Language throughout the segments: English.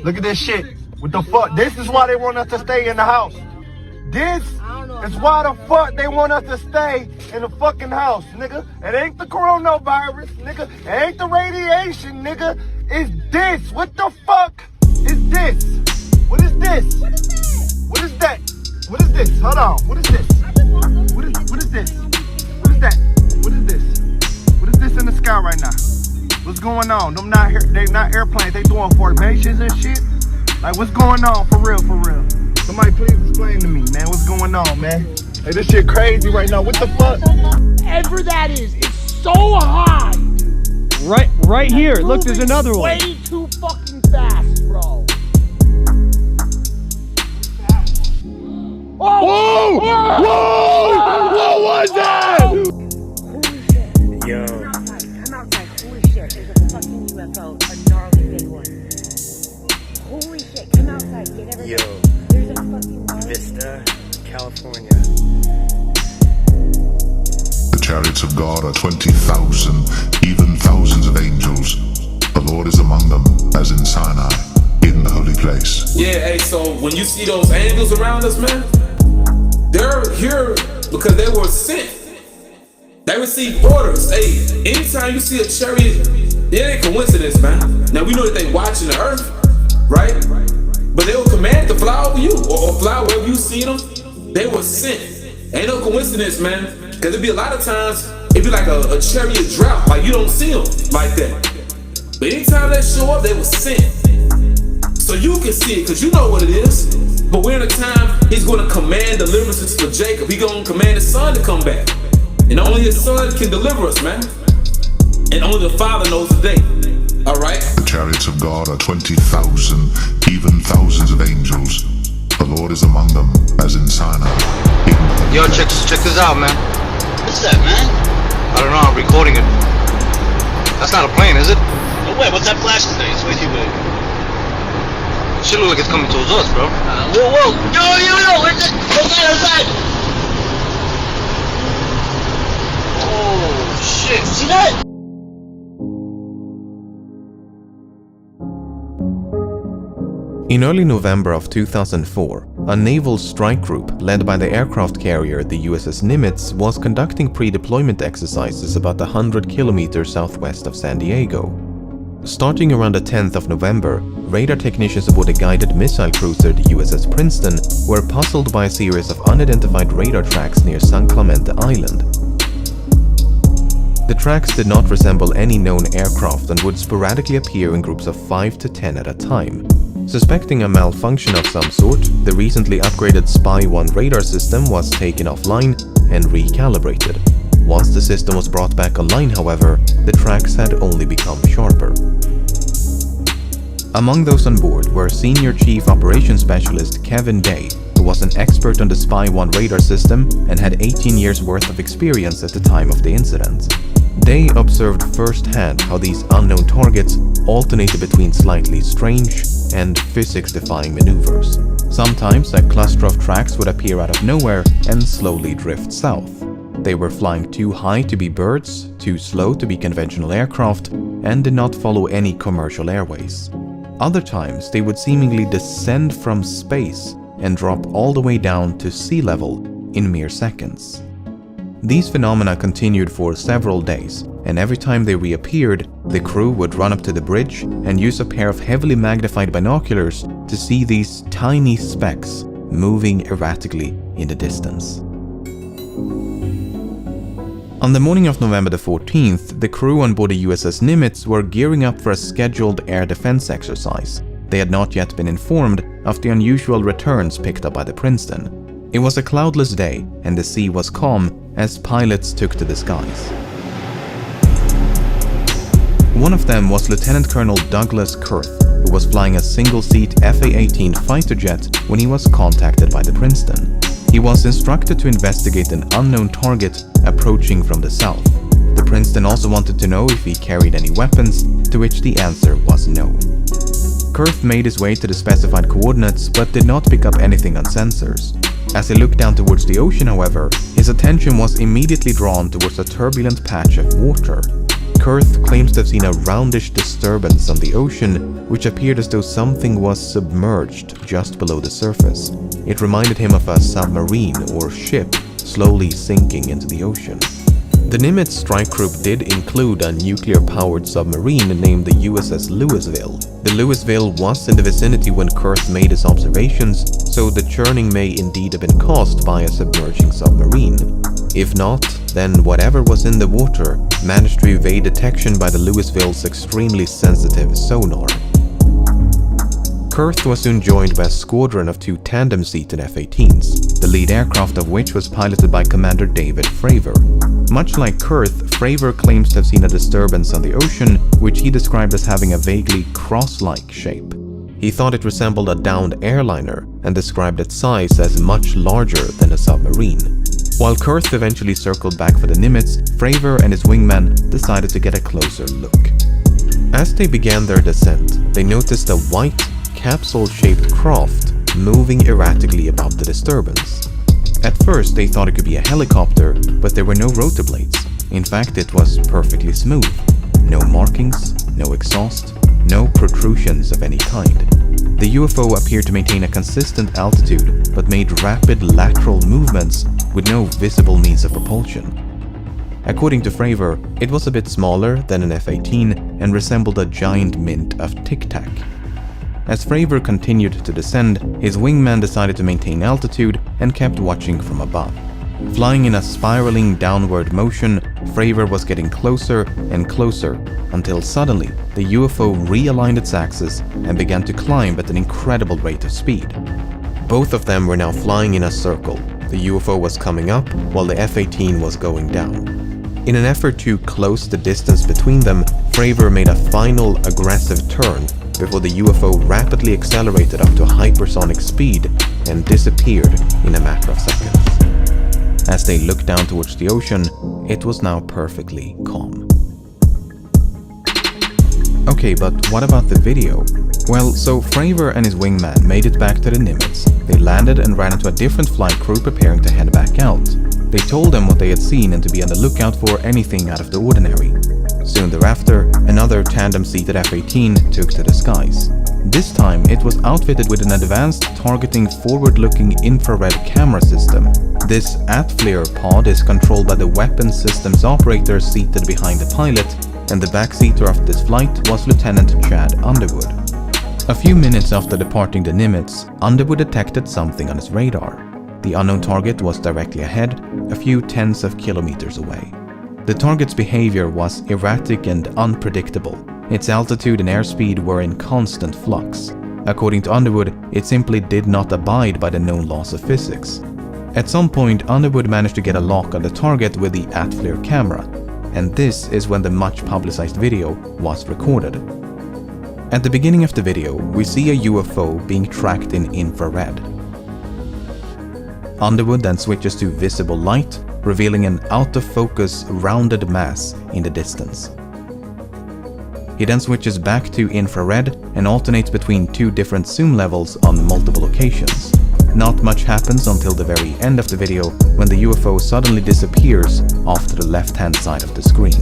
Look at this shit. What the fuck? This is why they want us to stay in the house. This is why the fuck they want us to stay in the fucking house, nigga. It ain't the coronavirus, nigga. It ain't the radiation, nigga. It's this. What the fuck is this? What is this? What is that? What is this? Hold on. What is this? What is this? What is that? What is this? What is this in the sky right now? What's going on? Them not here. They not airplanes. They doing formations and shit. Like, what's going on? For real, for real. Somebody please explain to me, man. What's going on, man? Hey, this shit crazy right now. What the fuck? Whatever that is, it's so high. Right here. Look, there's another one. Way too fucking fast, bro. Whoa! Whoa! What was that? Yo. Come outside. Holy shit. There's a fucking UFO. A gnarly big one. Holy shit. Come outside. Get everybody. Yo. There's a fucking gnarly Vista, California. The chariots of God are 20,000, even thousands of angels. The Lord is among them, as in Sinai, in the holy place. Yeah, hey, so when you see those angels around us, man, they're here because they were sent. They received orders. Hey, anytime you see a chariot, it ain't coincidence, man. Now we know that they watching the earth, right? But they were commanded to fly over you or fly wherever you see them. They were sent. Ain't no coincidence, man. Because it'd be a lot of times, it'd be like a chariot drought. Like you don't see them like that. But anytime they show up, they were sent. So you can see it because you know what it is. But we're in a time he's going to command deliverances for Jacob. He's going to command his son to come back. And only his son can deliver us, man. And only the Father knows the day. All right? The chariots of God are 20,000, even thousands of angels. The Lord is among them, as in Sinai. Yo, check this out, man. What's that, man? I don't know, I'm recording it. That's not a plane, is it? No way, what's that flashing thing? It's way too big. It should look like it's coming towards us, bro. Whoa! Yo! Where's it? Outside! Oh, shit! See that? In early November of 2004, a naval strike group led by the aircraft carrier the USS Nimitz was conducting pre-deployment exercises about 100 kilometers southwest of San Diego. Starting around the 10th of November, radar technicians aboard a guided missile cruiser the USS Princeton were puzzled by a series of unidentified radar tracks near San Clemente Island. The tracks did not resemble any known aircraft and would sporadically appear in groups of 5 to 10 at a time. Suspecting a malfunction of some sort, the recently upgraded Spy-1 radar system was taken offline and recalibrated. Once the system was brought back online, however, the tracks had only become sharper. Among those on board were Senior Chief Operations Specialist Kevin Day, who was an expert on the Spy-1 radar system and had 18 years worth of experience at the time of the incident. Day observed firsthand how these unknown targets alternated between slightly strange and physics-defying maneuvers. Sometimes a cluster of tracks would appear out of nowhere and slowly drift south. They were flying too high to be birds, too slow to be conventional aircraft, and did not follow any commercial airways. Other times they would seemingly descend from space and drop all the way down to sea level in mere seconds. These phenomena continued for several days, and every time they reappeared, the crew would run up to the bridge and use a pair of heavily magnified binoculars to see these tiny specks moving erratically in the distance. On the morning of November the 14th, the crew on board the USS Nimitz were gearing up for a scheduled air defense exercise. They had not yet been informed of the unusual returns picked up by the Princeton. It was a cloudless day, and the sea was calm as pilots took to the skies. One of them was Lieutenant Colonel Douglas Kurth, who was flying a single-seat FA-18 fighter jet when he was contacted by the Princeton. He was instructed to investigate an unknown target approaching from the south. The Princeton also wanted to know if he carried any weapons, to which the answer was no. Kurth made his way to the specified coordinates but did not pick up anything on sensors. As he looked down towards the ocean, however, his attention was immediately drawn towards a turbulent patch of water. Kurth claims to have seen a roundish disturbance on the ocean, which appeared as though something was submerged just below the surface. It reminded him of a submarine or ship slowly sinking into the ocean. The Nimitz strike group did include a nuclear-powered submarine named the USS Louisville. The Louisville was in the vicinity when Kurth made his observations, so the churning may indeed have been caused by a submerging submarine. If not, then whatever was in the water managed to evade detection by the Louisville's extremely sensitive sonar. Kurth was soon joined by a squadron of 2 tandem-seated F-18s, the lead aircraft of which was piloted by Commander David Fravor. Much like Kurth, Fravor claims to have seen a disturbance on the ocean, which he described as having a vaguely cross-like shape. He thought it resembled a downed airliner and described its size as much larger than a submarine. While Kurth eventually circled back for the Nimitz, Fravor and his wingman decided to get a closer look. As they began their descent, they noticed a white, capsule-shaped craft moving erratically above the disturbance. At first, they thought it could be a helicopter, but there were no rotor blades. In fact, it was perfectly smooth. No markings, no exhaust, no protrusions of any kind. The UFO appeared to maintain a consistent altitude, but made rapid lateral movements with no visible means of propulsion. According to Fravor, it was a bit smaller than an F-18 and resembled a giant mint of Tic Tac. As Fravor continued to descend, his wingman decided to maintain altitude and kept watching from above. Flying in a spiraling downward motion, Fravor was getting closer and closer until suddenly the UFO realigned its axis and began to climb at an incredible rate of speed. Both of them were now flying in a circle. The UFO was coming up while the F-18 was going down. In an effort to close the distance between them, Fravor made a final aggressive turn before the UFO rapidly accelerated up to hypersonic speed and disappeared in a matter of seconds. As they looked down towards the ocean, it was now perfectly calm. Okay, but what about the video? Well, so Fravor and his wingman made it back to the Nimitz. They landed and ran into a different flight crew preparing to head back out. They told them what they had seen and to be on the lookout for anything out of the ordinary. Soon thereafter, another tandem-seated F-18 took to the skies. This time, it was outfitted with an advanced targeting forward-looking infrared camera system. This at-flare pod is controlled by the weapons systems operator seated behind the pilot, and the backseater of this flight was Lieutenant Chad Underwood. A few minutes after departing the Nimitz, Underwood detected something on his radar. The unknown target was directly ahead, a few tens of kilometers away. The target's behavior was erratic and unpredictable. Its altitude and airspeed were in constant flux. According to Underwood, it simply did not abide by the known laws of physics. At some point, Underwood managed to get a lock on the target with the at-flare camera, and this is when the much publicized video was recorded. At the beginning of the video, we see a UFO being tracked in infrared. Underwood then switches to visible light, revealing an out-of-focus rounded mass in the distance. He then switches back to infrared and alternates between 2 different zoom levels on multiple occasions. Not much happens until the very end of the video, when the UFO suddenly disappears off to the left-hand side of the screen.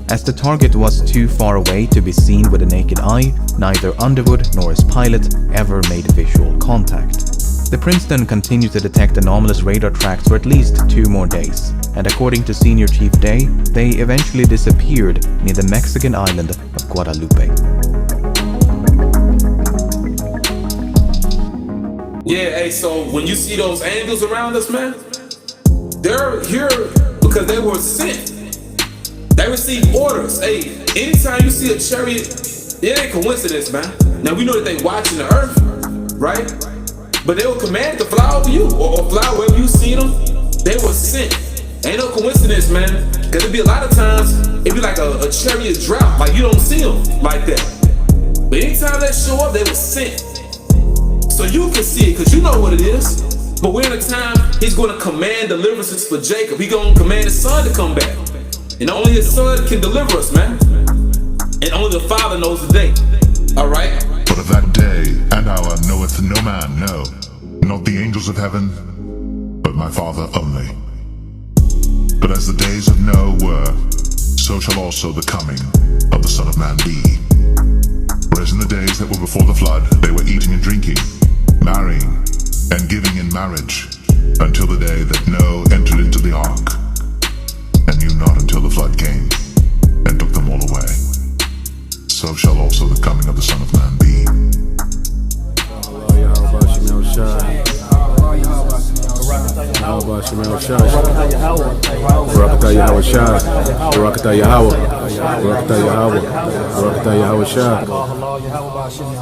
As the target was too far away to be seen with the naked eye, neither Underwood nor his pilot ever made visual contact. The Princeton continued to detect anomalous radar tracks for at least 2 more days, and according to Senior Chief Day, they eventually disappeared near the Mexican island of Guadalupe. Yeah, hey, so when you see those angels around us, man, they're here because they were sent. They received orders. Hey, anytime you see a chariot, it ain't coincidence, man. Now we know that they watching the earth, right? But they were commanded to fly over you or fly wherever you see them. They were sent. Ain't no coincidence, man. Cause it'd be a lot of times, it'd be like a chariot drought, like you don't see them like that. But anytime they show up, they were sent. So you can see it, cause you know what it is. But we're in a time, he's gonna command deliverances for Jacob. He gonna command his son to come back. And only his son can deliver us, man. And only the Father knows the day. Alright? But of that day and hour knoweth no man, no, not the angels of heaven, but my Father only. But as the days of Noah were, so shall also the coming of the Son of Man be. Whereas in the days that were before the flood, they were eating and drinking, marrying, and giving in marriage, until the day that Noah entered into the ark, and knew not until the flood came, and took them all away. So shall also the coming of the Son of Man be.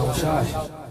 Yahawashi.